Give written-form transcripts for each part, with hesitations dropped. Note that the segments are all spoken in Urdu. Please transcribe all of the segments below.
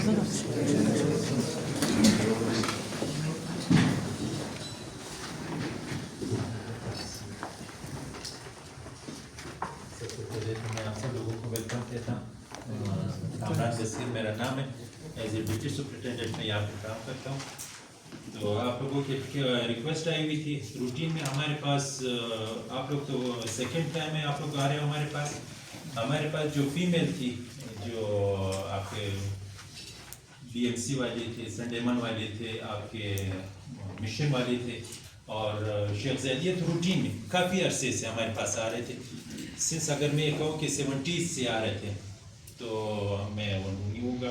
میرا نام ہے. ایز اے ڈپٹی سپرنٹینڈنٹ میں یہاں پہ کام کرتا ہوں. تو آپ لوگوں کی ریکویسٹ آئی ہوئی تھی روٹین میں ہمارے پاس. آپ لوگ تو سیکنڈ ٹائم میں آپ لوگ آ رہے ہو ہمارے پاس جو فیمیل تھی, جو آپ کے بی ایم سی والے تھے, سنڈیمن والے تھے, آپ کے مشن والے تھے, اور شیخ زیدیت روٹین میں کافی عرصے سے ہمارے پاس آ رہے تھے. سنس اگر میں یہ کہوں کہ 70s سے آ رہے تھے تو میں وہ نہیں ہوگا.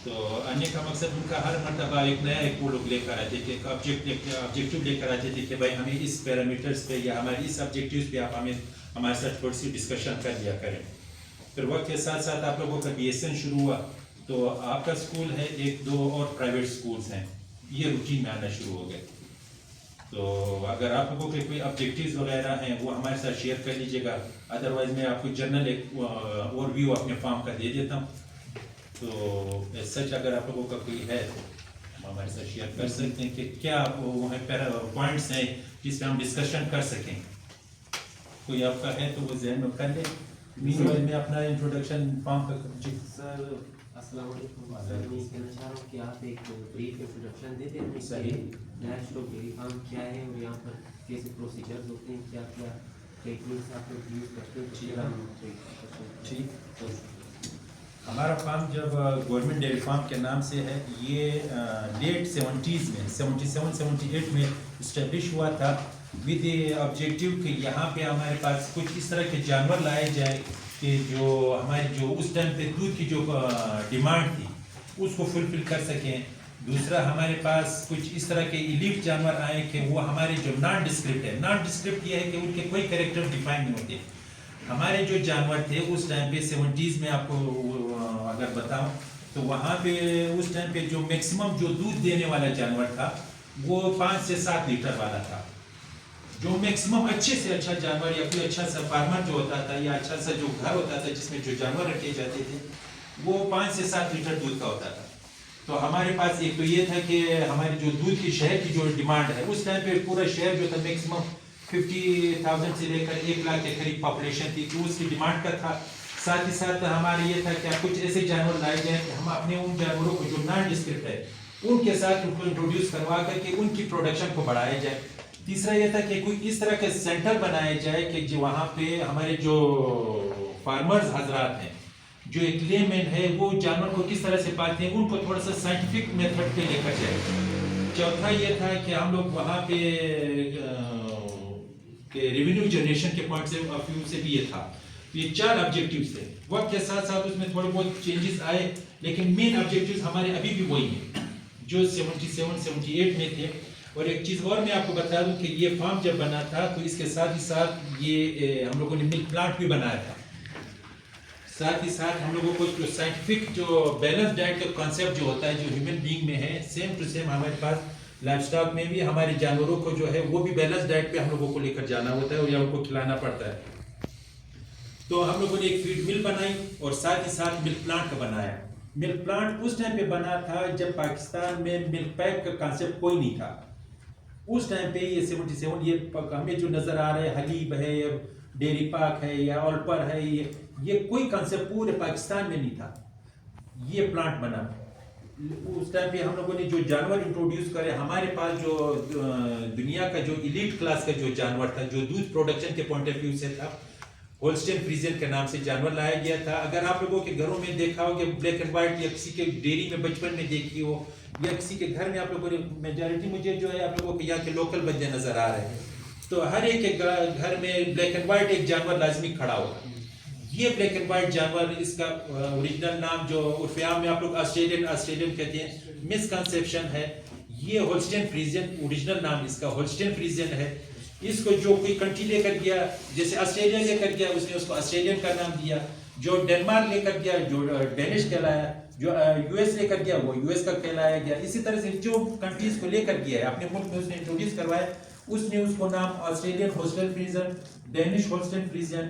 تو آنے کا مقصد ان کا ہر مرتبہ ایک نیا ایک وہ لوگ لے کر آتے تھے, ایک آبجیکٹیو لے کر آتے تھے کہ بھائی ہمیں اس پیرامیٹرز پہ یا ہمارے اس آبجیکٹیوز پہ آپ ہمارے ساتھ تھوڑی سی ڈسکشن کر لیا کریں. پھر وقت کے ساتھ ساتھ آپ لوگوں کا بی ایس این شروع ہوا, تو آپ کا اسکول ہے, ایک دو اور پرائیویٹ اسکولس ہیں, یہ روٹین میں آنا شروع ہو گئے. تو اگر آپ لوگوں کے کوئی آبجیکٹیوز وغیرہ ہیں وہ ہمارے ساتھ شیئر کر لیجیے گا, ادروائز میں آپ کو جنرل ایک اوور ویو اپنے فارم کا دے دیتا ہوں. تو سچ اگر آپ لوگوں کا کوئی ہے تو ہمارے ساتھ شیئر کر سکتے ہیں کہ کیا وہ پوائنٹس ہیں جس پہ ہم ڈسکشن کر سکیں. کوئی آپ کا ہے تو وہ ذہن میں کر لیں. میں اپنا انٹروڈکشن فارم کا. جی سر السلام علیکم. میں یہ کہنا چاہ رہا ہوں کہ آپ ایک بریف انٹروڈکشن دے دیں. صحیح. نیشنل ڈیری فارم کیا ہے اور یہاں پر کیسے پروسیجرز ہوتے ہیں, کیا کیا ٹیکنیکس آپ لوگ یوز کرتے ہیں. ٹھیک. ہمارا فارم جب گورنمنٹ ڈیری فارم کے نام سے ہے, یہ لیٹ 70s میں 77-78 میں اسٹیبلش ہوا تھا ود آبجیکٹیو کہ یہاں پہ ہمارے پاس کچھ اس طرح کے جانور لائے جائے کہ جو ہماری جو اس ٹائم پہ دودھ کی جو ڈیمانڈ تھی اس کو فلفل کر سکیں. دوسرا ہمارے پاس کچھ اس طرح کے ایلیٹ جانور آئے کہ وہ ہمارے جو نان ڈسکرپٹ ہے. نان ڈسکرپٹ یہ ہے کہ ان کے کوئی کریکٹر ڈیفائن نہیں ہوتے. ہمارے جو جانور تھے اس ٹائم پہ 70s میں آپ کو اگر بتاؤں تو وہاں پہ اس ٹائم پہ جو میکسیمم جو دودھ دینے والا جانور تھا وہ 5 سے 7 لیٹر والا تھا. جو میکسیمم اچھے سے اچھا جانور یا کوئی اچھا سا فارمر جو ہوتا تھا یا اچھا سا جو گھر ہوتا تھا جس میں جو جانور رکھے جاتے تھے وہ 5 سے 7 لیٹر دودھ کا ہوتا تھا. تو ہمارے پاس ایک تو یہ تھا کہ ہماری جو دودھ کی شہر کی جو ڈیمانڈ ہے اس ٹائم پہ پورا شہر جو تھا میکسیمم 50,000 سے لے کر 1 لاکھ کے قریب پاپولیشن تھی, تو اس کی ڈیمانڈ کا تھا. ساتھ ہی ساتھ ہمارے یہ تھا کہ کچھ ایسے جانور لائے جائیں کہ ہم اپنے ان جانوروں کو جو نان ڈسکرپٹ ہے ان کے ساتھ ان کو انٹروڈیوس کروا کر کے ان کی پروڈکشن کو بڑھایا جائے. تیسرا یہ تھا کہ کوئی اس طرح کے سینٹر بنایا جائے کہ جو وہاں پہ ہمارے جو فارمرز حضرات ہیں, جو ایک لے مین ہے, وہ جانور کو کس طرح سے پالتے ہیں ان کو تھوڑا سا سائنٹیفک میتھڈ پہ لے کر جائے. چوتھا یہ تھا کہ ہم لوگ وہاں پہ ریونیو جنریشن کے پوائنٹ آف ویو سے بھی یہ تھا. یہ 4 آبجیکٹیوز تھے. وقت کے ساتھ ساتھ اس میں تھوڑے بہت چینجز آئے, لیکن مین آبجیکٹیوز ہمارے ابھی بھی وہی ہیں جو 77-78 میں تھے. اور ایک چیز اور میں آپ کو بتا دوں کہ یہ فارم جب بنا تھا تو اس کے ساتھ ہی ساتھ یہ ہم لوگوں نے ملک پلانٹ بھی بنایا تھا. ساتھ ہی ساتھ ہم لوگوں کو جو سائنٹیفک جو بیلنس ڈائٹ کا کانسیپٹ جو ہوتا ہے جو ہیومن بینگ میں ہے, سیم ٹو سیم ہمارے پاس لائف سٹاک میں بھی ہمارے جانوروں کو جو ہے وہ بھی بیلنس ڈائٹ پہ ہم لوگوں کو لے کر جانا ہوتا ہے اور یا ان کو کھلانا پڑتا ہے. تو ہم لوگوں نے ایک فیڈ مل بنائی اور ساتھ ہی ساتھ ملک پلانٹ کا بنایا. ملک پلانٹ اس ٹائم پہ بنا تھا جب پاکستان میں ملک پیک کا کانسیپٹ کوئی نہیں تھا. اس ٹائم پہ یہ 77 یہ ہمیں جو نظر آ رہا ہے حلیب ہے, ڈیری پاک ہے یا اولپر ہے, یہ کوئی کانسیپٹ پورے پاکستان میں نہیں تھا. یہ پلانٹ بنا. اس ٹائم پہ ہم لوگوں نے جو جانور انٹروڈیوس کرے, ہمارے پاس جو دنیا کا جو ایلیٹ کلاس کا جو جانور تھا جو دودھ پروڈکشن کے پوائنٹ آف ویو سے تھا, ہولسٹین فریزین کے نام سے جانور لایا گیا تھا. اگر آپ لوگوں کے گھروں میں دیکھا ہو کہ بلیک اینڈ وائٹ یا کسی کے ڈیری میں بچپن میں دیکھی ہو یا کسی کے گھر میں آپ لوگوں نے میجارٹی مجھے جو ہے آپ لوگوں کے یہاں کے لوکل بندے نظر آ رہے ہیں, تو ہر ایک کے گھر میں بلیک اینڈ وائٹ ایک جانور لازمی کھڑا ہوگا. یہ بلیک اینڈ وائٹ جانور, اس کا اوریجنل نام جو عرف عام میں آپ لوگ آسٹریلین کہتے ہیں, مسکنسیپشن ہے. یہ ہولسٹین فریزین اوریجنل نام اس کا ہولسٹین فریزین ہے. اس کو جو کوئی کنٹری لے کر گیا, جیسے آسٹریلیا لے کر گیا اس نے اس کو آسٹریلین کا نام دیا, جو ڈنمارک لے کر گیا جو ڈینش کہلایا, جو یو ایس لے کر گیا وہ یو ایس کا کہلایا گیا. اسی طرح سے جو کنٹریز کو لے کر گیا ہے اپنے ملک میں اس نے انٹروڈیوس کروایا, اس نے اس کو نام Australian Holstein Friesen, Danish Holstein Friesen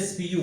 SPU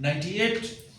98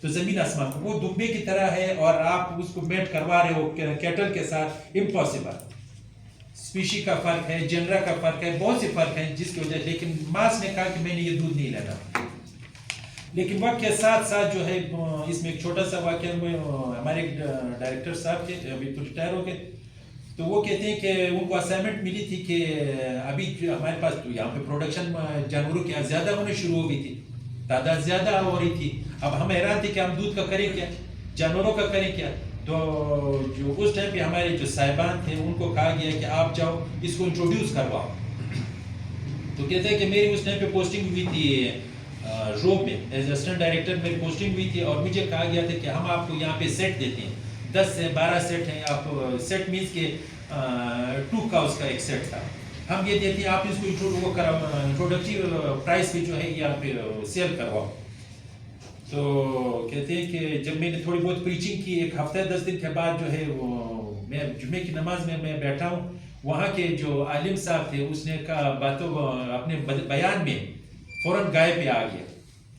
تو زمین آسمان کو وہ دمبے کی طرح ہے اور آپ اس کو میٹ کروا رہے ہو کیٹل کے ساتھ، امپاسبل. اسپیشی کا فرق ہے، جنرا کا فرق ہے، بہت سے فرق ہیں جس کی وجہ، لیکن ماس نے کہا کہ میں نے یہ دودھ نہیں لینا. لیکن وقت کے ساتھ ساتھ جو ہے اس میں ایک چھوٹا سا واقعہ ہمارے ڈائریکٹر صاحب تھے، ابھی تو ریٹائر ہو گئے، تو وہ کہتے ہیں کہ ان کو اسائنمنٹ ملی تھی کہ ابھی ہمارے پاس تو یہاں پہ پروڈکشن جانوروں کی زیادہ ہونے شروع ہو گئی تھی، تعداد زیادہ ہو رہی تھی. اب ہم حیران تھے کہ ہم دودھ کا کریں کیا، جانوروں کا کریں کیا. تو جو اس ٹائم پہ ہمارے جو صاحبان تھے ان کو کہا گیا کہ آپ جاؤ اس کو انٹروڈیوس کرواؤ. تو کہتے ہیں کہ میری اس ٹائم پہ پوسٹنگ ہوئی تھی روب میں، ایز اسسٹنٹ ڈائریکٹر میری پوسٹنگ ہوئی تھی، اور مجھے کہا گیا تھا کہ ہم آپ کو یہاں پہ سیٹ دیتے ہیں، 10 سے 12 سیٹ ہیں. آپ سیٹ مینس کہ 2 کاؤز کا ایک سیٹ تھا، ہم یہ دیتے ہیں، آپ اس کو انٹروڈکٹیو پرائس پہ جو ہے یہاں پہ سیل کرواؤ. تو کہتے ہیں کہ جب میں نے تھوڑی بہت پریچنگ کی، ایک ہفتہ 10 دن کے بعد جو ہے وہ میں جمعے کی نماز میں بیٹھا ہوں، وہاں کے جو عالم صاحب تھے اس نے کہا باتوں اپنے بیان میں فوراً گائے پہ آ گیا،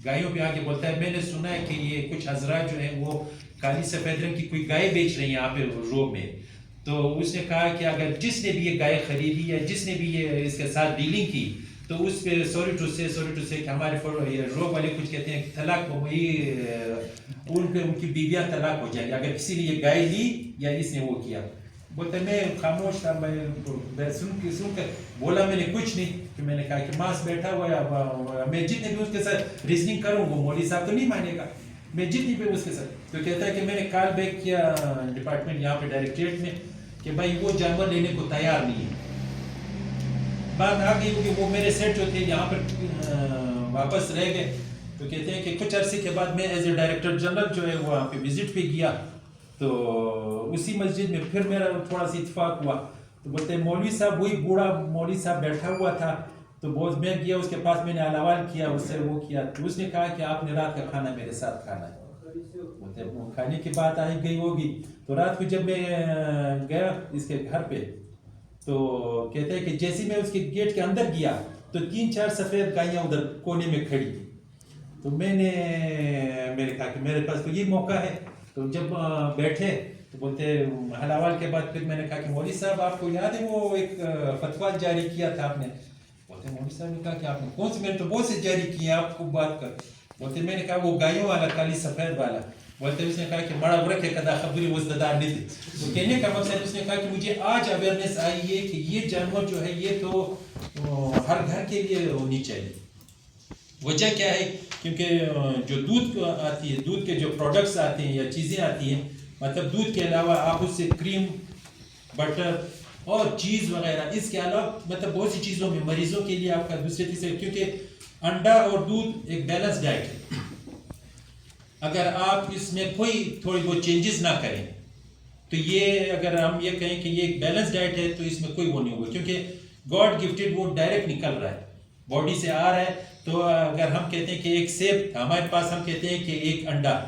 گایوں پہ آ کے بولتا ہے میں نے سنا ہے کہ یہ کچھ حضرات جو ہیں وہ کالی سفید رنگ کی کوئی گائے بیچ رہے ہیں یہاں پہ روب میں. تو اس نے کہا کہ اگر جس نے بھی یہ گائے خریدی یا جس نے بھی یہ اس کے ساتھ ڈیلنگ کی تو اس پہ سوری ٹو سے کہ ہمارے روب والے کچھ کہتے ہیں کہ طلاق ان پہ ان کی بیویاں طلاق ہو جائیں گی اگر کسی نے یہ گائے لی یا اس نے وہ کیا. بولتا میں خاموش تھا، میں سن کر بولا میں نے کچھ نہیں، کہ میں نے کہا کہ ماس بیٹھا ہوا ہے، میں جتنے بھی اس کے ساتھ ریزننگ کروں وہ مولوی صاحب تو نہیں مانے گا، میں جتنی بھی اس کے ساتھ. تو کہتا ہے کہ میں نے کال بیک کیا ڈپارٹمنٹ یہاں پہ ڈائریکٹریٹ میں کہ بھائی وہ جانور لینے کو تیار نہیں ہے. بات آ گئی کہ وہ میرے سیٹ جو تھے یہاں پر واپس رہ گئے. تو کہتے ہیں کہ کچھ عرصے کے بعد میں ایز اے ڈائریکٹر جنرل جو ہے وہاں پہ وزٹ پہ گیا، تو اسی مسجد میں پھر میرا تھوڑا سا اتفاق ہوا. تو بولتے ہیں مولوی صاحب وہی بوڑھا مولوی صاحب بیٹھا ہوا تھا. تو بہت میں گیا اس کے پاس، میں نے الاوال کیا اس سے وہ کیا. تو اس نے کہا کہ آپ نے رات کا کھانا میرے ساتھ کھانا ہے. بولتے ہیں کھانے کی بات آئی گئی ہوگی. تو رات کو جب میں گیا اس کے گھر پہ تو کہتے ہیں کہ جیسے میں اس کے گیٹ کے اندر گیا تو 3-4 سفید گائیاں ادھر کونے میں کھڑی تھی. تو میں نے کہا کہ میرے پاس تو یہ موقع ہے. تو جب بیٹھے تو بولتے حلوال کے بعد پھر میں نے کہا کہ مولوی صاحب آپ کو یاد ہے وہ ایک فتویٰ جاری کیا تھا آپ نے؟ بولتے مولوی صاحب نے کہا کہ آپ نے کون سے؟ میں نے تو بہت سے جاری کیے آپ کو بات کر. بولتے میں نے کہا وہ گایوں والا کالی سفید والا. بولتے اس نے کہا کہ بڑا برق ہے کدا خبری وزدار نہیں تھے. تو کہنے کا مقصد اس نے کہا کہ مجھے آج اویئرنیس آئی ہے کہ یہ جانور جو ہے یہ تو ہر گھر کے لیے ہونی چاہیے. وجہ کیا ہے؟ کیونکہ جو دودھ آتی ہے، دودھ کے جو پروڈکٹس آتے ہیں یا چیزیں آتی ہیں، مطلب دودھ کے علاوہ آپ اس سے کریم، بٹر اور چیز وغیرہ، اس کے علاوہ مطلب بہت سی چیزوں میں مریضوں کے لیے آپ کا دوسرے تیسرے، کیونکہ انڈا اور دودھ ایک بیلنس ڈائٹ ہے. اگر آپ اس میں کوئی تھوڑی بہت چینجز نہ کریں تو یہ اگر ہم یہ کہیں کہ یہ ایک بیلنس ڈائٹ ہے تو اس میں کوئی وہ نہیں ہوگا، کیونکہ گاڈ گفٹڈ وہ ڈائریکٹ نکل رہا ہے، باڈی سے آ رہا ہے. تو اگر ہم کہتے ہیں کہ ایک سیب ہمارے پاس، ہم کہتے ہیں کہ ایک انڈا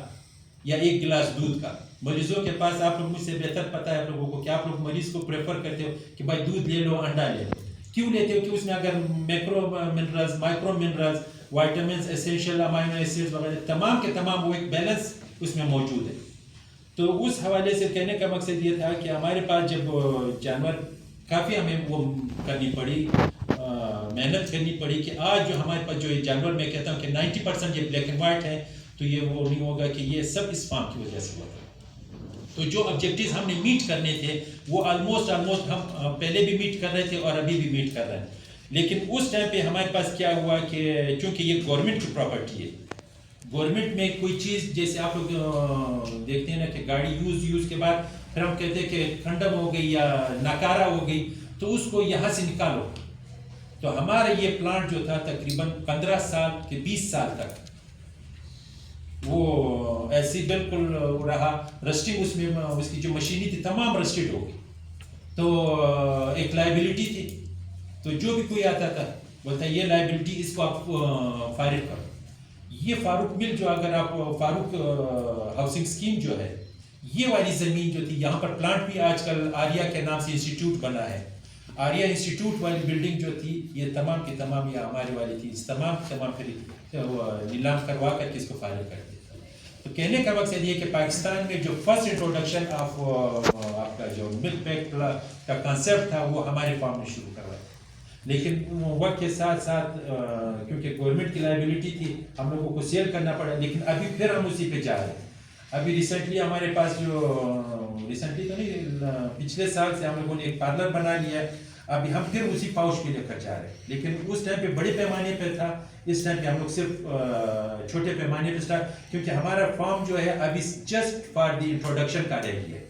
یا ایک گلاس دودھ کا، مریضوں کے پاس آپ لوگ مجھ سے بہتر پتہ ہے آپ لوگوں کو کہ آپ لوگ مریض کو پریفر کرتے ہو کہ بھائی دودھ لے لو، انڈا لے لو. کیوں لیتے ہو؟ کہ اس میں اگر macro minerals, micro minerals, vitamins, essential amino acids وغیرہ تمام کے تمام وہ ایک بیلنس اس میں موجود ہے. تو اس حوالے سے کہنے کا مقصد یہ تھا کہ ہمارے پاس جب جانور کافی ہمیں وہ کرنی پڑی، محنت کرنی پڑی کہ آج جو ہمارے پاس جو یہ جانور، میں کہتا ہوں کہ 90% یہ بلیک اینڈ وائٹ ہے، تو یہ وہ نہیں ہوگا کہ یہ سب اس فارم کی وجہ سے ہوا. تو جو آبجیکٹیوز ہم نے میٹ کرنے تھے وہ آلموسٹ ہم پہلے بھی میٹ کر رہے تھے اور ابھی بھی میٹ کر رہے ہیں. لیکن اس ٹائم پہ ہمارے پاس کیا ہوا کہ چونکہ یہ گورنمنٹ کی پراپرٹی ہے، گورنمنٹ میں کوئی چیز جیسے آپ لوگ دیکھتے ہیں نا کہ گاڑی یوز کے بعد پھر ہم کہتے ہیں کہ کھنڈم ہو گئی یا ناکارہ ہو گئی تو اس کو یہاں سے نکالو. تو ہمارا یہ پلانٹ جو تھا تقریباً 15 سال کے 20 سال تک وہ ایسی بالکل رہا. رسٹنگ اس میں اس کی جو مشینری تھی تمام رسٹڈ ہو گئی. تو ایک لائبلٹی تھی. تو جو بھی کوئی آتا تھا بولتا ہے یہ لائبلٹی، اس کو آپ فارغ کرو. یہ فاروق مل جو اگر آپ فاروق ہاؤسنگ اسکیم جو ہے، یہ والی زمین جو تھی، یہاں پر پلانٹ بھی آج کل آریہ کے نام سے انسٹیٹیوٹ بنا ہے. آریہ انسٹیٹیوٹ والی بلڈنگ جو تھی یہ تمام کی تمام یہ ہمارے والی تھی. اس تمام پھر نیلام کروا کر کے اس کو فارغ کر دیا. تو کہنے کا مقصد یہ کہ پاکستان میں جو فرسٹ انٹروڈکشن آف آپ کا جو ملک پیک کا کنسیپٹ تھا وہ ہمارے فارم نے شروع کروایا. لیکن وقت کے ساتھ ساتھ کیونکہ گورنمنٹ کی لائبلٹی تھی ہم لوگوں کو سیل کرنا پڑا. لیکن ابھی پھر ہم اسی پہ جا رہے ہیں. ابھی ریسنٹلی ہمارے پاس ریسنٹلی تو نہیں پچھلے سال سے ہم لوگوں نے ایک پارلر بنا لیا ہے. ابھی ہم پھر اسی پاؤچ پہ لے کر جا رہے ہیں. لیکن اس ٹائم پہ بڑے پیمانے پہ تھا, اس ٹائم پہ ہم لوگ صرف چھوٹے پیمانے پہ اسٹارٹ, کیونکہ ہمارا فارم جو ہے ابھی جسٹ فار دی انٹروڈکشن کا رہ گیا ہے.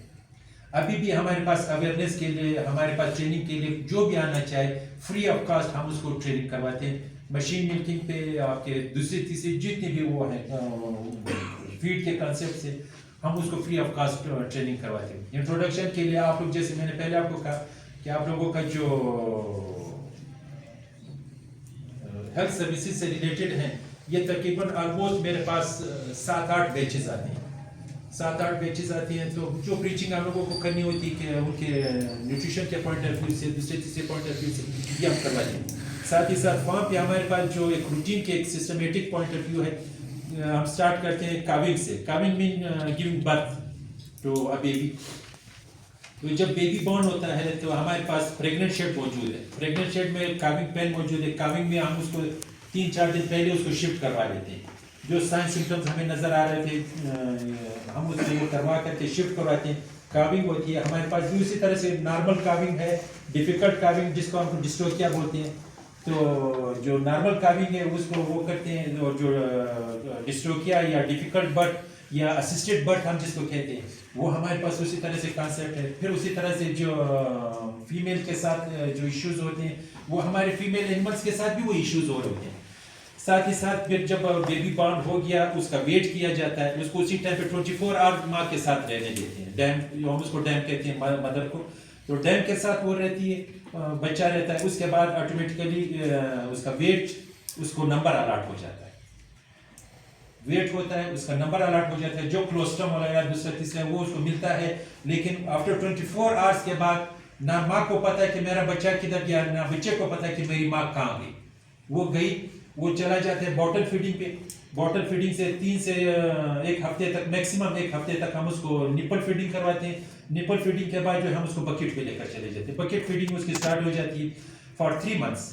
ابھی بھی ہمارے پاس اویئرنیس کے لیے, ہمارے پاس ٹریننگ کے لیے جو بھی آنا چاہے فری آف کاسٹ ہم اس کو ٹریننگ کرواتے ہیں. مشین ملکنگ پہ آپ کے دوسری تیسری جتنے بھی وہ ہیں فیڈ کے کنسیپٹ سے ہم اس کو فری آف کاسٹ ٹریننگ کرواتے ہیں. انٹروڈکشن کے لیے آپ لوگ, جیسے میں نے پہلے آپ کو کہا کہ آپ لوگوں کا جو ہیلتھ سروسز سے ریلیٹڈ ہیں یہ تقریباً آلموسٹ میرے پاس 7-8 بیچز آتے ہیں. 7-8 بیچز آتی ہیں. تو جو پریچنگ آپ لوگوں کو کرنی ہوتی ہے کہ ان کے نیوٹریشن کے پوائنٹ آف ویو سے, دوسرے تیسرے پوائنٹ آف ویو سے یہ ہم کرواتے ہیں. ساتھ ہی ساتھ وہاں پہ ہمارے پاس جو ایک روٹین کے ایک سسٹمیٹک پوائنٹ آف ویو ہے. ہم سٹارٹ کرتے ہیں کاونگ سے. کاونگ مین giving birth to a baby. تو جب بیبی بورن ہوتا ہے تو ہمارے پاس پریگننٹ شیڈ موجود ہے. پریگننٹ شیڈ میں کاونگ پین موجود ہے. کاونگ میں ہم اس کو 3-4 دن پہلے اس کو شفٹ کروا لیتے ہیں. جو سائن سمٹمز ہمیں نظر آ رہے تھے ہم اس کو کروا کر کے شفٹ کرواتے ہیں. کاونگ ہوتی ہے ہمارے پاس بھی اسی طرح سے. نارمل کاونگ ہے, ڈیفیکلٹ کاونگ جس کو ہم ڈسٹوکیا بولتے ہیں. تو جو نارمل کاونگ ہے اس کو وہ کرتے ہیں, جو ڈسٹوکیا یا ڈیفیکلٹ برتھ یا اسسٹڈ برتھ ہم جس کو کہتے ہیں وہ ہمارے پاس اسی طرح سے کانسیپٹ ہے. پھر اسی طرح سے جو فیمیل کے ساتھ جو ایشوز ہوتے ہیں وہ ہمارے فیمیل اینیملس کے ساتھ بھی وہ ایشوز ہو رہے ہیں. ساتھ ہی ساتھ پھر جب بیبی بورن ہو گیا اس کا ویٹ کیا جاتا ہے, اس کو اسی ٹائم پہ 24 آور ماں کے ساتھ رہنے دیتے ہیں. ڈیم, ہم اس کو ڈیم کہتے ہیں مدر کو. تو ڈیم کے ساتھ وہ رہتی ہے, بچہ رہتا ہے. اس کے بعد آٹومیٹیکلی اس کا ویٹ, اس کو نمبر الاٹ ہو جاتا ہے. ویٹ ہوتا ہے, اس کا نمبر الاٹ ہو جاتا ہے. جو کلوسٹرم وغیرہ دوسرا تیسرا وہ اس کو ملتا ہے. لیکن آفٹر 24 آورس کے بعد نہ ماں کو پتا ہے کہ میرا بچہ کدھر گیا, نہ بچے کو پتا ہے کہ میری ماں کہاں گئی. وہ گئی, وہ چلا جاتا ہے باٹل فیڈنگ پہ. باٹل فیڈنگ سے 3 سے 1 ہفتے تک, میکسیمم 1 ہفتے تک ہم اس کو نپل فیڈنگ کرواتے ہیں. نپل فیڈنگ کے بعد جو ہم اس کو بکٹ پہ لے کر چلے جاتے ہیں. بکٹ فیڈنگ اس کی اسٹارٹ ہو جاتی ہے فار 3 منتھس.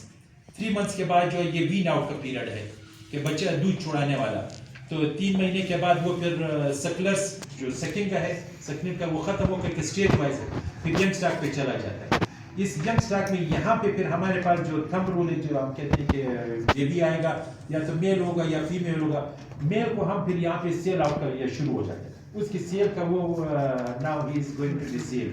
3 منتھس کے بعد جو ہے یہ وین آؤٹ کا پیریڈ ہے کہ بچہ دودھ چھڑانے والا. تو 3 مہینے کے بعد وہ پھر سکلرس جو سیکنڈ کا ہے, سیکنڈ کا وہ ختم ہو کر کے اسٹیج وائز ہے پھر ینگ اسٹاک پہ چلا جاتا ہے. اس ینگ اسٹاک میں یہاں پہ پھر ہمارے پاس جو تھمب رول ہے, جو ہم کہتے ہیں کہ بیبی آئے گا یا تو میل ہوگا یا فیمیل ہوگا. میل کو ہم پھر یہاں پہ سیل آؤٹ کر یا شروع ہو جاتا ہے. اس کی سیل کا وہ now he is going to be sale.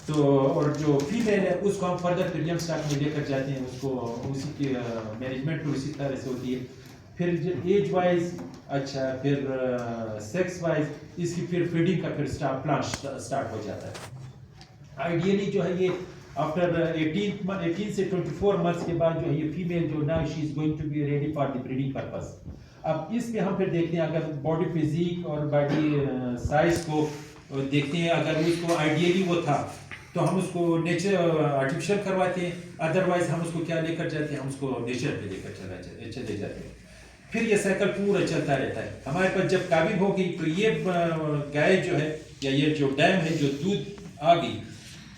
تو اور جو فیمیل ہے اس کو ہم فردر پھر ینگ اسٹاک میں لے کر جاتے ہیں. اس کو اسی کی مینجمنٹ اسی طرح سے ہوتی ہے. پھر ایج وائز, اچھا پھر سیکس وائز اس کی پھر فیڈنگ کا پھر پلان اسٹارٹ ہو جاتا ہے. آئیڈیلی جو ہے یہ آفٹر 18 سے 24 منتھس کے بعد جو ہے یہ فیمیل جو نا she is going to be ready for the breeding purpose. اب اس پہ ہم پھر دیکھتے ہیں اگر باڈی فزیک اور باڈی سائز کو دیکھتے ہیں. اگر اس کو آئیڈیلی وہ تھا تو ہم اس کو نیچر آرٹیفیشل کرواتے ہیں. ادروائز ہم اس کو کیا لے کر جاتے ہیں, ہم اس کو نیچر پہ لے کر چلے جاتے ہیں. پھر یہ سائیکل پورا چلتا رہتا ہے. ہمارے پاس جب کاونگ ہوگی تو یہ گائے جو ہے یا یہ جو ڈیم ہے جو دودھ آ گئی,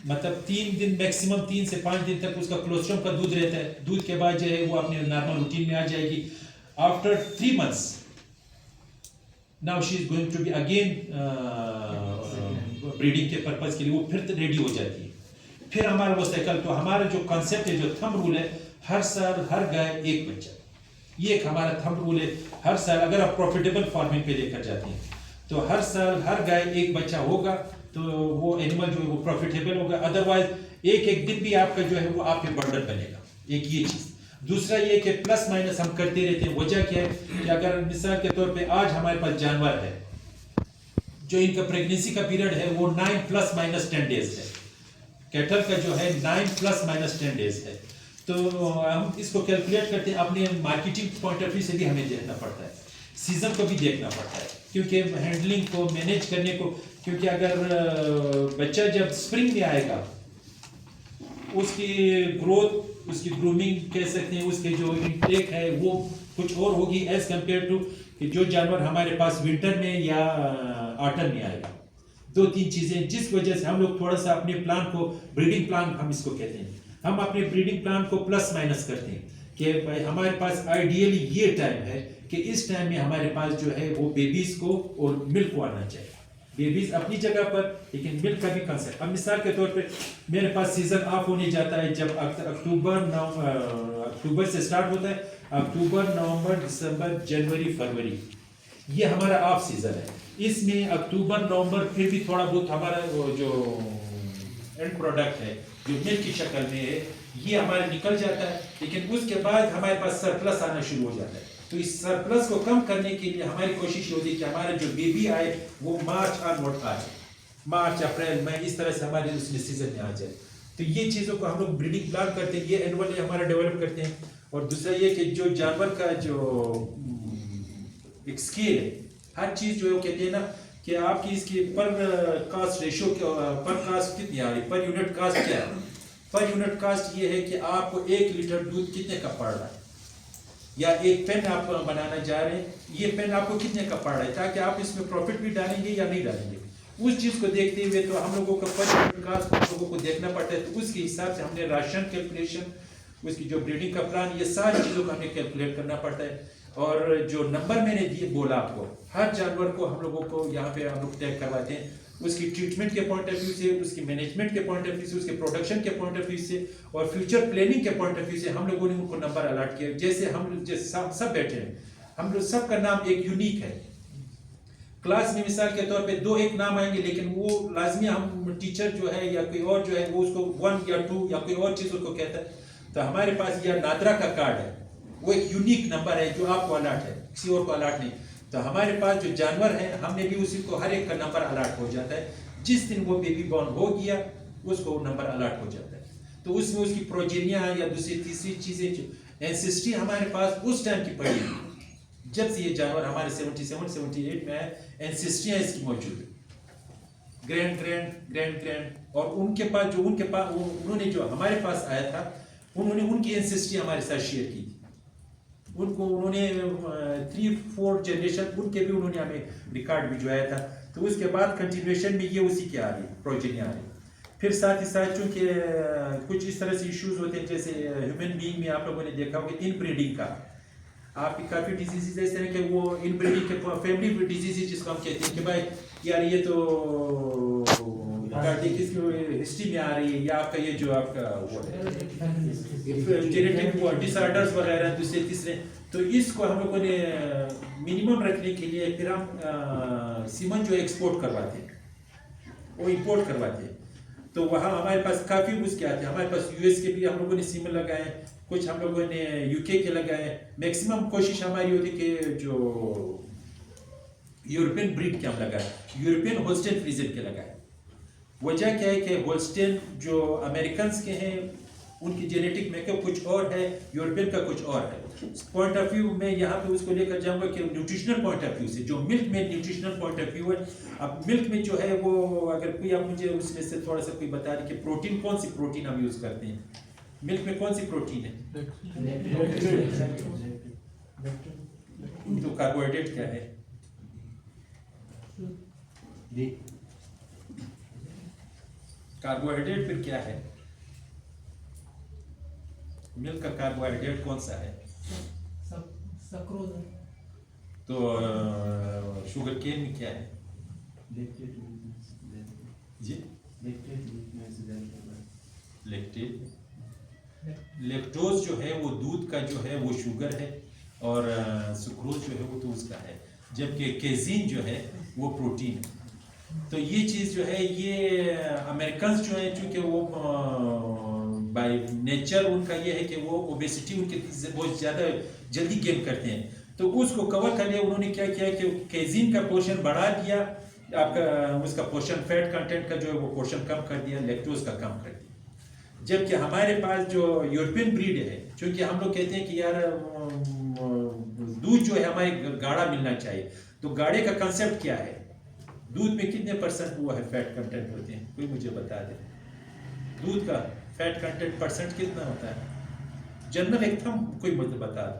مطلب 3 دن میکسیمم 3 سے 5 دن تک اس کا کلوسٹرم کا دودھ رہتا ہے. دودھ کے بعد جو ہے وہ اپنے نارمل روٹین میں آ جائے گی. After 3 months now she is going to be again breeding کے پرپز کے لیے وہ پھر ریڈی ہو جاتی ہے. پھر ہمارا وہ سائیکل, تو ہمارا جو کانسیپٹ ہے, جو تھم رول ہے, ہر سال ہر گائے ایک بچہ. یہ ایک ہمارا تھم رول ہے. ہر سال اگر آپ پروفیٹیبل فارمنگ پہ لے کر جاتے ہیں تو ہر سال ہر گائے ایک بچہ ہوگا تو وہ اینیمل جو ہے وہ پروفیٹیبل ہوگا. ادروائز ایک دن بھی آپ کا جو ہے وہ آپ کے برڈن بنے گا. ایک یہ چیز. دوسرا یہ کہ پلس مائنس ہم کرتے رہتے ہیں. وجہ کیا ہے کہ اگر مثال کے طور پہ آج ہمارے پاس جانور ہے جو ان کا پریگنینسی کا پیریڈ ہے وہ 9 ± 10 ڈیز ہے. کیٹل کا جو ہے 9 ± 10 ڈیز ہے. تو ہم اس کو کیلکولیٹ کرتے ہیں. اپنے مارکیٹنگ پوائنٹ آف ویو سے بھی ہمیں دیکھنا پڑتا ہے, سیزن کو بھی دیکھنا پڑتا ہے, کیونکہ ہینڈلنگ کو مینیج کرنے کو. کیونکہ اگر بچہ جب اسپرنگ میں آئے گا اس کی گروتھ, اس کی گرومنگ کہہ سکتے ہیں, اس کے جو انٹیک ہے وہ کچھ اور ہوگی ایز کمپیئر ٹو کہ جو جانور ہمارے پاس ونٹر میں یا آٹم میں آئے گا. 2-3 چیزیں جس وجہ سے ہم لوگ تھوڑا سا اپنے پلان کو بریڈنگ پلان ہم اس کو کہتے ہیں, ہم اپنے بریڈنگ پلان کو پلس مائنس کرتے ہیں کہ ہمارے پاس آئیڈیلی یہ ٹائم ہے کہ اس ٹائم میں ہمارے پاس جو ہے وہ بیبیز کو اور ملک کو آنا چاہیے. بیبیز اپنی جگہ پر لیکن ملک کا بھی کنسپٹ. اب مثال کے طور پہ میرے پاس سیزن آف ہونے جاتا ہے جب اکتوبر سے سٹارٹ ہوتا ہے, اکتوبر, نومبر, دسمبر, جنوری, فروری, یہ ہمارا آف سیزن ہے. اس میں اکتوبر, نومبر پھر بھی تھوڑا بہت ہمارا جو اینڈ پروڈکٹ ہے جو ملک کی شکل میں ہے یہ ہمارا نکل جاتا ہے, لیکن اس کے بعد ہمارے پاس سرپلس آنا شروع ہو جاتا ہے. تو اس سرپلس کو کم کرنے کے لیے ہماری کوشش یہ ہوتی ہے کہ ہمارا جو بیبی آئے وہ مارچ آنورڈ آئے, مارچ, اپریل, مئی, اس طرح سے ہمارے اس سیزن میں آ جائے. تو یہ چیزوں کو ہم لوگ بریڈنگ پلان کرتے ہیں, یہ اینولی ہمارا ڈیولپ کرتے ہیں. اور دوسرا یہ کہ جو جانور کا جو ایک اسکیل ہے, ہر چیز جو ہے وہ کہتے ہیں نا کہ آپ کی اس کی پر کاسٹ ریشو, پر کاسٹ کتنی آ رہی ہے, پر یونٹ کاسٹ کیا ہے. پر یونٹ کاسٹ یہ ہے کہ آپ کو 1 لیٹر دودھ کتنے کا پڑ رہا ہے, یا ایک پین آپ بنانا جا رہے ہیں, یہ پین آپ کو کتنے کا پڑ رہا ہے, تاکہ آپ اس میں پروفٹ بھی ڈالیں گے یا نہیں ڈالیں گے. اس چیز کو دیکھتے ہوئے تو ہم لوگوں کا پر یونٹ کاسٹ ہم لوگوں کو دیکھنا پڑتا ہے. تو اس کے حساب سے ہم نے راشن کیلکولیشن, اس کی جو بریڈنگ کا پلان, یہ ساری چیزوں کو ہمیں کیلکولیٹ کرنا پڑتا ہے. اور جو نمبر میں نے بولا آپ کو, ہر جانور کو ہم لوگوں کو یہاں پہ ہم لوگ طے کرواتے ہیں اس کی ٹریٹمنٹ کے پوائنٹ آف ویو سے, اس کی مینجمنٹ کے پوائنٹ آف ویو سے, اس کے پروڈکشن کے پوائنٹ آف ویو سے, اور فیوچر پلاننگ کے پوائنٹ آف ویو سے ہم لوگوں نے ان کو نمبر الاٹ کیا. جیسے ہم سب بیٹھے ہیں, ہم لوگ سب کا نام ایک یونیک ہے. کلاس میں مثال کے طور پہ 2 ایک نام آئیں گے, لیکن وہ لازمی ہم ٹیچر جو ہے یا کوئی اور جو ہے وہ اس کو 1 یا 2 یا کوئی اور چیز اس کو کہتا ہے. تو ہمارے پاس یہ نادرا کا کارڈ ہے, وہ ایک یونیک نمبر ہے جو آپ کو الاٹ ہے, کسی اور کو الاٹ نہیں. تو ہمارے پاس جو جانور ہیں ہم نے بھی اسی کو ہر ایک کا نمبر الاٹ ہو جاتا ہے. جس دن وہ بیبی بورن ہو گیا اس کو نمبر الاٹ ہو جاتا ہے. تو اس میں اس کی پروجینیا یا دوسری تیسری چیزیں جو اینسسٹری ہمارے پاس اس ٹائم کی پڑی ہے جب سے یہ جانور ہمارے 77-78 میں ہے, اینسسٹریاں اس کی موجود ہے, گرینڈ گرینڈ گرینڈ گرینڈ. اور ان کے پاس جو انہوں نے جو ہمارے پاس آیا تھا انہوں نے ان کی اینسسٹری ہمارے ساتھ شیئر کی تھی. ان کو انہوں نے 3-4 جنریشن ان کے بھی انہوں نے ہمیں ریکارڈ بھجوایا تھا. تو اس کے بعد کنٹینیویشن میں یہ اسی کے آ رہی ہے, پروجینیا آ رہی ہے. پھر ساتھ ہی ساتھ چونکہ کچھ اس طرح سے ایشوز ہوتے ہیں, جیسے ہیومن بینگ میں آپ لوگوں نے دیکھا ہوگا ان بریڈنگ کا, آپ کی کافی ڈیزیزز ایسے ہیں کہ وہ ان بریڈنگ کے فیملی ڈیزیز جس کو ہم کہتے ہیں کہ بھائی یار یہ تو کس کی ہسٹری میں آ رہی ہے, یا آپ کا یہ جو آپ کا وہ ہے جینیٹک ڈس آرڈرز وغیرہ دوسرے تیسرے. تو اس کو ہم لوگوں نے منیمم رکھنے کے لیے پھر ہم سیمن جو ایکسپورٹ کرواتے ہیں, وہ امپورٹ کرواتے ہیں. تو وہاں ہمارے پاس کافی اس کے آتے ہیں. ہمارے پاس US کے بھی ہم لوگوں نے سیمن لگائے ہیں, کچھ ہم لوگوں نے UK کے لگائے ہیں. میکسیمم کوشش ہماری ہوتی کہ جو یورپین بریڈ کے ہم لگائیں, یورپین ہولسٹین فریزن کے لگائیں. وجہ کیا ہے کہ ہولسٹین جو امریکنز کے ہیں ان کی جینیٹک میک اپ کچھ اور ہے, یورپین کا کچھ اور ہے. پوائنٹ آف ویو میں یہاں پہ اس کو لے کر جاؤں گا کہ نیوٹریشنل پوائنٹ آف ویو سے جو ملک میں نیوٹریشنل پوائنٹ آف ویو ہے. اب ملک میں جو ہے وہ اگر کوئی آپ مجھے اس میں سے تھوڑا سا کوئی بتا دیں کہ پروٹین کون سی پروٹین ہم یوز کرتے ہیں ملک میں, کون سی پروٹین ہے, تو کاربوہائیڈریٹ کیا ہے, کاربوہائیڈریٹ پھر کیا ہے, ملک کا کاربوہائیڈریٹ کون سا ہے, سکروز. تو شوگر کین میں کیا ہے, جی لیکٹیٹ. لیکٹوز جو ہے وہ دودھ کا جو ہے وہ شوگر ہے, اور سکروز جو ہے وہ تو اس کا ہے, جبکہ کیزین جو ہے وہ پروٹین ہے. تو یہ چیز جو ہے یہ امریکنز جو ہیں چونکہ وہ بائی نیچر ان کا یہ ہے کہ وہ اوبیسٹی ان کے بہت زیادہ جلدی گین کرتے ہیں. تو اس کو کور کر لیا انہوں نے کیا کیا کہ کیزین کا پورشن بڑھا دیا, آپ کا اس کا پورشن فیٹ کنٹینٹ کا جو ہے وہ پورشن کم کر دیا, لیکٹوز کا کم کر دیا. جبکہ ہمارے پاس جو یورپین بریڈ ہے, چونکہ ہم لوگ کہتے ہیں کہ یار دودھ جو ہے ہمارے گاڑھا ملنا چاہیے, تو گاڑھے کا کنسیپٹ کیا ہے, دودھ میں کتنے % وہ ہے فیٹ کنٹینٹ ہوتے ہیں, کوئی مجھے بتا دے, دودھ کا فیٹ کنٹینٹ % کتنا ہوتا ہے, جنرل ایک تھم کوئی مجھے بتا دے,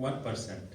1%।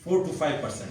4 to 5%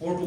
4 to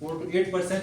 4 to 8%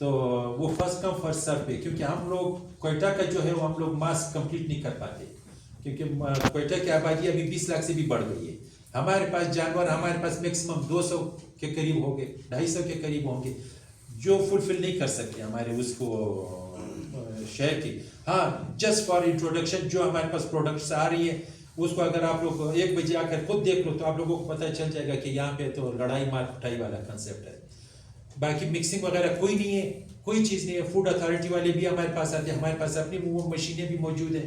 تو وہ فرسٹ کم فرسٹ سرو پہ، کیونکہ ہم لوگ کوئٹہ کا جو ہے وہ ہم لوگ ماسک کمپلیٹ نہیں کر پاتے، کیونکہ کوئٹہ کی آبادی ابھی 20 لاکھ سے بھی بڑھ گئی ہے. ہمارے پاس جانور ہمارے پاس میکسیمم 200 کے قریب ہوں گے، 250 کے قریب ہوں گے، جو فلفل نہیں کر سکتے ہمارے اس کو شہر کی. ہاں جسٹ فار انٹروڈکشن جو ہمارے پاس پروڈکٹس آ رہی ہے اس کو اگر آپ لوگ 1 بجے آ کر خود دیکھ لو تو آپ لوگوں کو پتہ چل جائے گا کہ یہاں پہ تو لڑائی مار پٹائی والا کنسیپٹ ہے. باقی مکسنگ وغیرہ کوئی نہیں ہے، کوئی چیز نہیں ہے. فوڈ اتھارٹی والے بھی ہمارے پاس آتے ہیں، ہمارے پاس اپنی وہ مشینیں بھی موجود ہیں.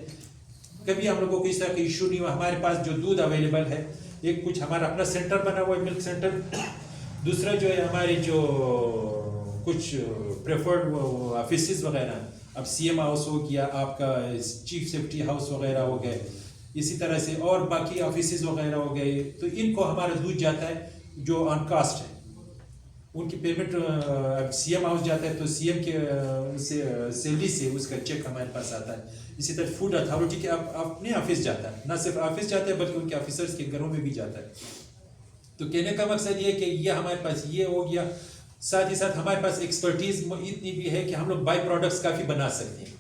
کبھی ہم لوگوں کو اس طرح کا ایشو نہیں ہوا. ہمارے پاس جو دودھ اویلیبل ہے، ایک کچھ ہمارا اپنا سینٹر بنا ہوا ہے ملک سینٹر، دوسرا جو ہے ہمارے جو کچھ پریفرڈ آفیسز وغیرہ، اب سی ایم ہاؤس ہو گیا، آپ کا چیف سیفٹی ہاؤس وغیرہ ہو گئے، اسی طرح سے اور باقی آفیسز وغیرہ ہو گئے، تو ان کو ہمارا دودھ جاتا ہے جو آن کاسٹ ہے. ان کی پیمنٹ اب سی ایم ہاؤس جاتا ہے تو سی ایم کے سیلری سے اس کا چیک ہمارے پاس آتا ہے. اسی طرح فوڈ اتھارٹی کے اپنے آفس جاتا ہے، نہ صرف آفس جاتا ہے بلکہ ان کے آفیسرس کے گھروں میں بھی جاتا ہے. تو کہنے کا مقصد یہ ہے کہ یہ ہمارے پاس یہ ہو گیا. ساتھ ہی ساتھ ہمارے پاس ایکسپرٹیز اتنی بھی ہے کہ ہم لوگ بائی پروڈکٹس کافی بنا سکتے ہیں.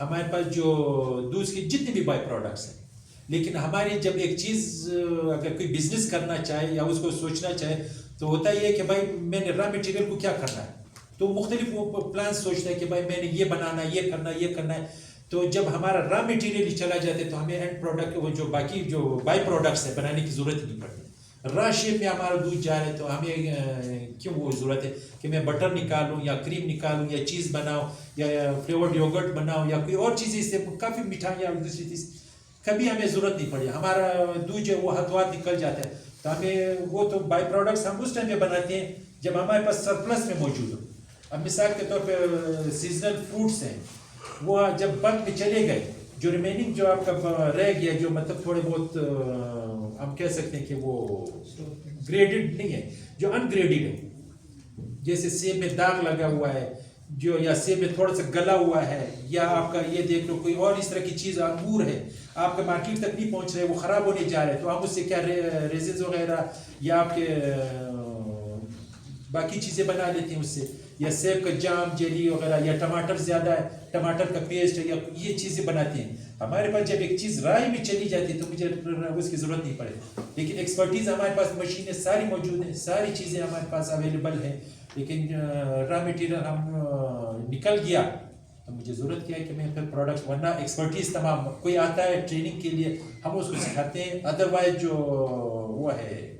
ہمارے پاس جو دودھ کی جتنے بھی بائی پروڈکٹس ہیں، لیکن ہماری جب ایک چیز اگر کوئی بزنس کرنا چاہے یا اس کو سوچنا چاہے تو ہوتا یہ ہے کہ بھائی میں نے را مٹیریل کو کیا کرنا ہے، تو مختلف وہ پلان سوچتا ہے کہ بھائی میں نے یہ بنانا ہے، یہ کرنا ہے، یہ کرنا ہے. تو جب ہمارا را مٹیریل ہی چلا جاتا ہے تو ہمیں اینڈ پروڈکٹ وہ جو باقی جو بائی پروڈکٹس ہیں بنانے کی ضرورت ہی نہیں پڑتی. را شیپ میں ہمارا دودھ جا رہا ہے تو ہمیں کیوں وہ ضرورت ہے کہ میں بٹر نکالوں یا کریم نکالوں یا چیز بناؤں یا فلیورڈ یوگرٹ بناؤں یا کوئی اور چیزیں، اس سے کافی مٹھائیاں اور دوسری چیز کبھی ہمیں ضرورت نہیں پڑی. ہمارا دودھ جو وہ ہاتھوں ہاتھ نکل جاتا ہے. تو ہمیں وہ تو بائی پروڈکٹس ہم اس ٹائم پہ بناتے ہیں جب ہمارے پاس سرپلس میں موجود ہو. اب مثال کے طور پہ سیزنل فروٹس ہیں، وہ جب بند میں چلے گئے، جو ریمیننگ جو آپ کا رہ گیا، جو مطلب تھوڑے بہت ہم کہہ سکتے ہیں کہ وہ گریڈڈ نہیں ہے، جو ان گریڈڈ ہے، جیسے سیب میں داغ لگا ہوا ہے، جو یا سیب میں تھوڑا سا گلا ہوا ہے، یا آپ کا یہ دیکھ لو کوئی اور اس طرح کی چیز انگور ہے آپ کا مارکیٹ تک نہیں پہنچ رہے، وہ خراب ہونے جا رہے، تو ہم اس سے کیا ریزنز وغیرہ یا آپ کے باقی چیزیں بنا لیتے ہیں اس سے، یا سیب کا جام، جیلی وغیرہ، یا ٹماٹر زیادہ ہے، ٹماٹر کا پیسٹ ہے، یا یہ چیزیں بناتے ہیں. ہمارے پاس جب ایک چیز رائے میں چلی جاتی ہے تو مجھے اس کی ضرورت نہیں پڑے. لیکن ایکسپرٹیز ہمارے پاس مشینیں ساری موجود ہیں، ساری چیزیں ہمارے پاس اویلیبل ہیں، لیکن را مٹیریل ہم نکل گیا تو مجھے ضرورت کیا ہے کہ میں پھر پروڈکٹ، ورنہ ایکسپرٹیز تمام کوئی آتا ہے ٹریننگ کے لیے ہم اس کو سکھاتے ہیں، ادروائز جو وہ ہے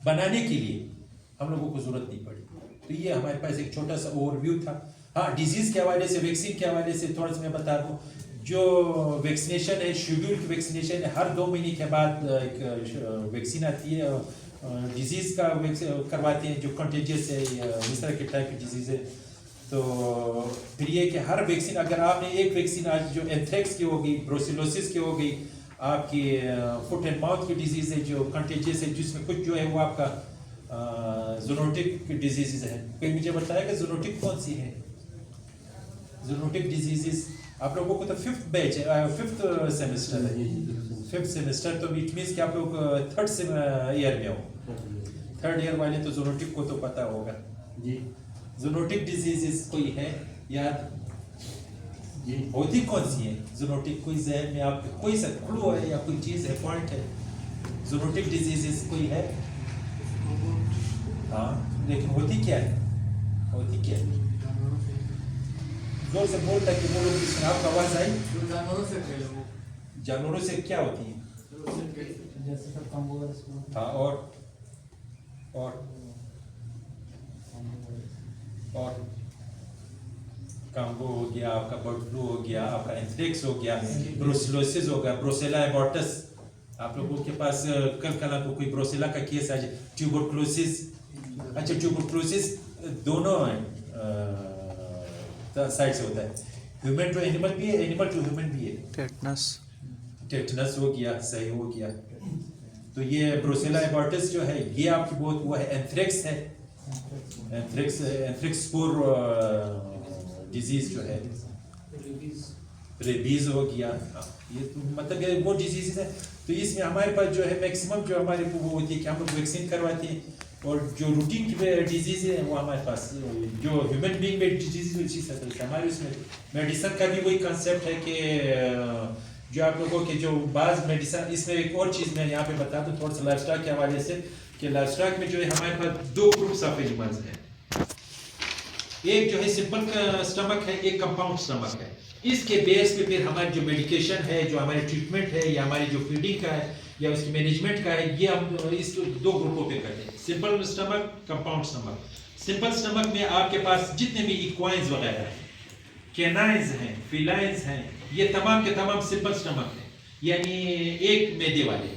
بنانے کے لیے ہم لوگوں کو ضرورت نہیں پڑی. تو یہ ہمارے پاس ایک چھوٹا سا اوور ویو تھا. ہاں ڈیزیز کے حوالے سے، ویکسین کے حوالے سے تھوڑا سا میں بتا دوں. جو ویکسینیشن ہے، شیڈول کی ویکسینیشن ہے، ہر 2 مہینے کے بعد ایک ویکسین آتی ہے، ڈیزیز کا کرواتے ہیں جو کنٹیجیس ہے یا اس طرح کے ٹائپ کی ڈیزیز ہے. تو پھر یہ کہ ہر ویکسین، اگر آپ نے ایک ویکسین آج جو اینتھریکس کی ہوگی، بروسیلوسس کی ہوگی، آپ کی فٹ اینڈ ماؤتھ کی ڈیزیز ہے جو کنٹیجیس ہے، جس میں کچھ جو ہے وہ آپ کا زونوٹک ڈیزیزز ہے. کوئی مجھے بتایا کہ زونوٹک کون سی ہے؟ زونوٹک ڈیزیزز آپ لوگوں کو تو 5th بیچ ہے، 5th سیمسٹر ہے، 5th سیمسٹر، تو اٹ مینس کہ آپ لوگ 3rd ایئر میں ہو. 3rd ایئر والے تو زونوٹک کو تو پتہ ہوگا. جی زونوٹک ڈیزیزز کوئی ہے یاد؟ جی ہوتی کون سی ہے زونوٹک؟ کوئی ذہن میں آپ کوئی سا کلو ہے یا کوئی چیز ہے، پوائنٹ ہے؟ زونوٹک ڈیزیزز کوئی ہے؟ ہاں لیکن ہوتی کیا ہے؟ ہوتی کیا ہے؟ زور سے بول تاکہ وہ لوگ سن. آپ کا آواز آئی؟ جانوروں سے کیا ہوتی ہے؟ جیسے سب کمبوز. ہاں اور کانگو ہو گیا، آپ کا برڈ فلو ہو گیا، آپ کا اینتھریکس ہو گیا، بروسیلوسس ہو گیا، بروسیلا ایبورٹس. آپ لوگوں کے پاس کل کو کوئی بروسیلا کا کیس آ جائے، ٹیوبرکلوسس. اچھا ٹیوبرکلوسس دونوں سائڈ سے ہوتا ہے، ہیومن ٹو اینیمل بھی ہے، اینیمل ٹو ہیومن بھی ہے. ٹیٹنس ہو گیا، صحیح ہو گیا. تو یہ بروسیلا ایبورٹس جو ہے یہ آپ کی بہت وہ ہے. اینتھریکس ہے، اینتھریکس اسپور ڈیزیز جو ہے، ریبیز ہو گیا. یہ مطلب وہ ڈیزیز ہے. تو اس میں ہمارے پاس جو ہے میکسیمم جو ہمارے کو وہ ہوتی ہے کہ ہم لوگ ویکسین کرواتے ہیں. اور جو روٹین ڈیزیز ہیں وہ ہمارے پاس جو ہیومن بینگ میں ڈیزیز اسی طرح سے ہمارے اس میں میڈیسن کا بھی وہی کنسیپٹ ہے کہ جو آپ لوگوں کے جو بعض میڈیسن اس میں ایک اور چیز میں یہاں پہ بتا دوں تھوڑا سا لائف اسٹائل کے حوالے سے کہ لائف اسٹائل میں جو ہے ہمارے پاس 2 گروپس آف اینیملز ہیں. ایک جو ہے سمپل اسٹمک ہے, ایک کمپاؤنڈ اسٹمک ہے. اس کے بیس پہ پھر ہماری جو میڈیکیشن ہے, جو ہماری ٹریٹمنٹ ہے, یا ہماری جو فیڈنگ کا ہے یا اس کی مینجمنٹ کا ہے, یہ ہم اس 2 گروپوں پہ کرتے ہیں, simple stomach, compound stomach. Simple stomach میں آپ کے پاس جتنے بھی ایکوائنز وغیرہ ہیں, کینائنز ہیں, فیلائنز ہیں, یہ تمام کے تمام سمپل اسٹمک ہیں, یعنی ایک معدے والے.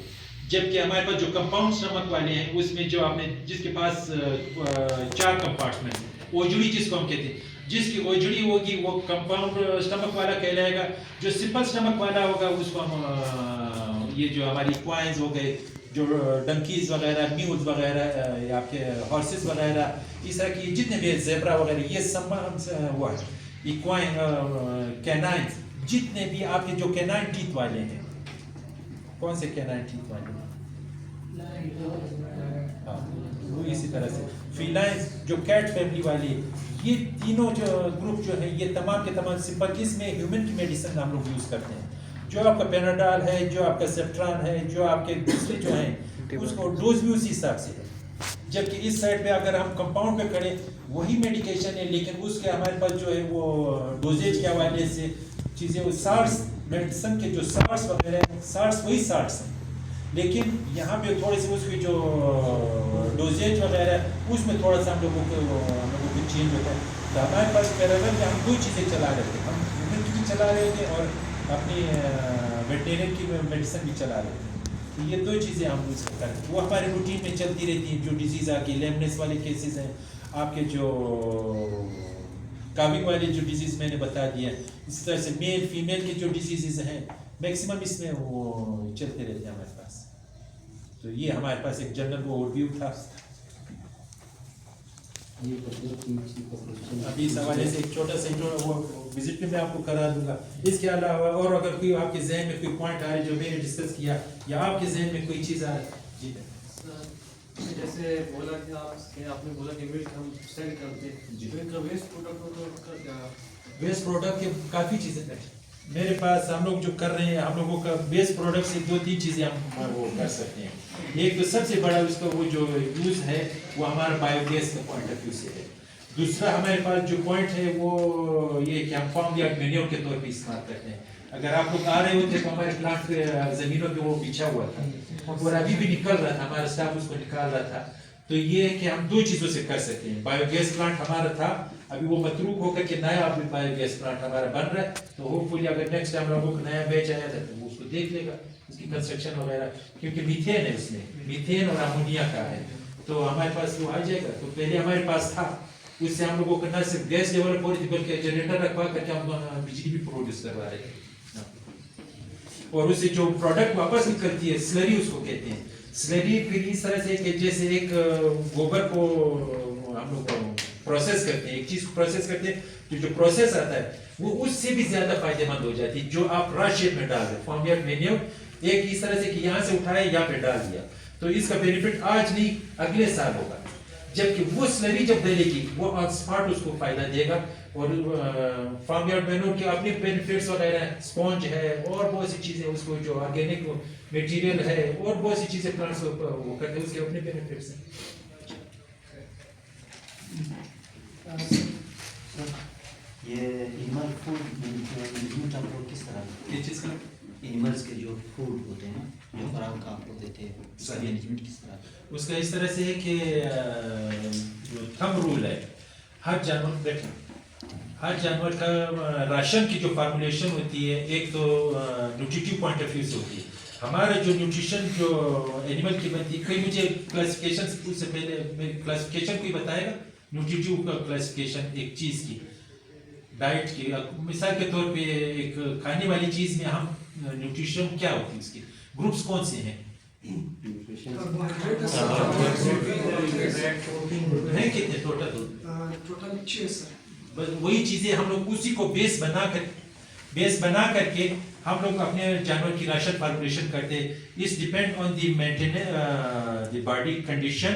جبکہ ہمارے پاس جو کمپاؤنڈ اسٹمک والے ہیں اس میں جو آپ نے جس کے پاس 4 کمپارٹمنٹ ہیں, اوجڑی جس کو ہم کہتے ہیں, جس کی اوجڑی ہوگی وہ کمپاؤنڈ اسٹمک والا کہلائے گا. جو سمپل اسٹمک والا ہوگا اس کو ہم یہ جو ہماری کوائنز ہو گئے, جو ڈنکیز وغیرہ, میوز وغیرہ, یا آپ کے ہارسز وغیرہ, اس طرح کی جتنے بھی زیبرا وغیرہ, یہ سب ہوا ہے ایکوائن. کینائنز جتنے بھی آپ کے جو کینائن ٹیتھ والے ہیں, کون سے کینائن ٹیتھ والے ہیں, وہ اسی طرح سے فیلائنز جو کیٹ فیملی والی, یہ تینوں جو گروپ جو ہے یہ تمام کے تمام سمپل. اس میں ہیومن کی میڈیسن ہم لوگ یوز کرتے ہیں, جو آپ کا پیناڈال ہے, جو آپ کا سیپٹران ہے, جو آپ کے دوسرے جو ہیں اس کو ڈوز بھی اسی حساب سے ہے. جبکہ اس سائڈ پہ اگر ہم کمپاؤنڈ پہ کھڑے وہی میڈیکیشن ہے, لیکن اس کے ہمارے پاس جو ہے وہ ڈوزیج کے حوالے سے چیزیں, وہ سارس میڈیسن کے جو سارس وغیرہ ہیں, سارس وہی سارس ہیں, لیکن یہاں پہ تھوڑے سے اس کی جو ڈوزیج وغیرہ ہے اس میں تھوڑا سا ہم لوگوں کو چینج ہوتا ہے. تو ہمارے پاس پیرالل میں ہم 2 چیزیں چلا رہے تھے, ہم ہیومن کی بھی چلا رہے تھے اور اپنی ویٹرینری کی میڈیسن بھی چلا رہے تھے. تو یہ 2 چیزیں ہم یوز کرتے ہیں, وہ ہمارے روٹین میں چلتی رہتی ہیں. جو ڈیزیز آ کے لیمنس والے کیسز ہیں, آپ کے جو کاونگ والے جو ڈیزیز میں نے بتا دیا, اسی طرح سے میل فیمیل کے جو ڈیزیزز ہیں میکسیمم اس میں وہ چلتے رہتے ہیں ہمارے پاس. تو یہ ہمارے پاس ایک جنرل اوور ویو تھا. ابھی اس حوالے سے ایک چھوٹا سا وہ وزٹ میں آپ کو کرا دوں گا. اس کے علاوہ اور اگر کوئی آپ کے ذہن میں کوئی پوائنٹ آ رہے جو میں نے ڈسکس کیا, یا آپ کے ذہن میں کوئی چیز آ رہی, جی جیسے بولا کہ آپ نے بولا کہ ملک ہم سیل کرتے ہیں, جو ان کا ویسٹ پروڈکٹ ویسٹ پروڈکٹ کے کافی چیزیں ہیں میرے پاس. ہم لوگ جو کر رہے ہیں, ہم لوگوں کا ویسٹ پروڈکٹ سے 2-3 چیزیں ہم وہ کر سکتے ہیں. ایک تو سب سے بڑا اس کا وہ جو یوز ہے وہ ہمارا بایو گیس کا پوائنٹ آف ویو سے ہے. دوسرا ہمارے پاس جو پوائنٹ ہے وہ یہ کہ ہم فارم یارڈ مینیور کے طور پہ استعمال کرتے ہیں. اگر آپ لوگ آ رہے ہوتے تو ہمارے پلانٹ زمینوں پہ وہ بچھا ہوا تھا اور ابھی بھی نکل رہا تھا, ہمارا اسٹاف اس کو نکال رہا تھا. تو یہ ہے کہ ہم 2 چیزوں سے کر سکتے ہیں. بایو گیس پلانٹ ہمارا تھا, ابھی وہ متروک ہو کر کے نیا بایو گیس پلانٹ ہمارا بن رہا ہے. تو ہوپ فلی اگر نیکسٹ ٹائم لوگوں کو نیا بیچ آیا تھا تو وہ اس کو دیکھ لے گا, اس کی کنسٹرکشن وغیرہ, کیونکہ میتھین ہے اس میں, میتھین اور امونیا کا ہے, تو ہمارے پاس وہ آ جائے گا. تو پہلے ہمارے پاس تھا, اس سے ہم لوگوں کو نہ صرف گیس ڈیولپ ہو رہی تھی بلکہ جنریٹر رکھوا کر کے ہم بجلی بھی پروڈیوس کروا رہے تھے. اور اس سے جو پروڈکٹ واپس نکلتی ہے سلری اس کو کہتے ہیں. سلری پھر اس طرح سے کہ جیسے ایک گوبر کو ہم لوگ پروسیس کرتے ہیں, ایک چیز کو پروسیس کرتے ہیں, جو پروسیس آتا ہے وہ اس سے بھی زیادہ فائدہ مند ہو جاتی ہے جو آپ را شیپ میں ڈال دیں. فارم یارڈ مینیور ایک اس طرح سے کہ یہاں سے اٹھائے یہاں پہ ڈال دیا, تو اس کا بینیفٹ آج نہیں اگلے سال ہوگا. جبکہ وہ سلری جب ڈلے گی وہ آن اسپاٹ اس کو فائدہ دے گا. اور فارم یارڈ مینیور کے اپنے بینیفٹس وغیرہ ہیں, اسپونج ہے اور بہت سی چیزیں, اس کو جو آرگینک میٹیریل ہے اور بہت سی چیزیں پلانٹس وہ کرتے ہیں, اس کے اپنے بینیفٹس ہیں. یہ اینیمل فوڈ مینجمنٹ آپ لوگ کس طرح یہ چیز کا اینیملس کے جو فوڈ ہوتے ہیں جو فراہم آپ کو دیتے ہیں, اس کا مینجمنٹ کس طرح؟ اس کا اس طرح سے ہے کہ جو تھم رول ہے, ہر جانور کا راشن کی جو فارمولیشن ہوتی ہے, ایک تو نیوٹریٹیو پوائنٹ آف ویو سے ہوتی ہے. ہمارا جو نیوٹریشن جو اینیمل کی بنتی ہے, کوئی مجھے کلاسیفیکیشن اس سے پہلے میری کلاسیفیکیشن کوئی بتائے گا نیوٹریٹیو کا کلاسیفیکیشن ایک چیز کی ڈائٹ کی. مثال کے طور پہ ایک کھانے والی چیز میں ہم نیوٹریشن کیا ہوتی ہے, اس کے گروپس کون سے ہیں, ہیں کتنے ٹوٹل 6 سر. بس وہی چیزیں ہم لوگ اسی کو بیس بنا کر کے ہم لوگ اپنے جانور کی راشن فارمولیشن کرتے ہیں. اس depend on the maintenance the body condition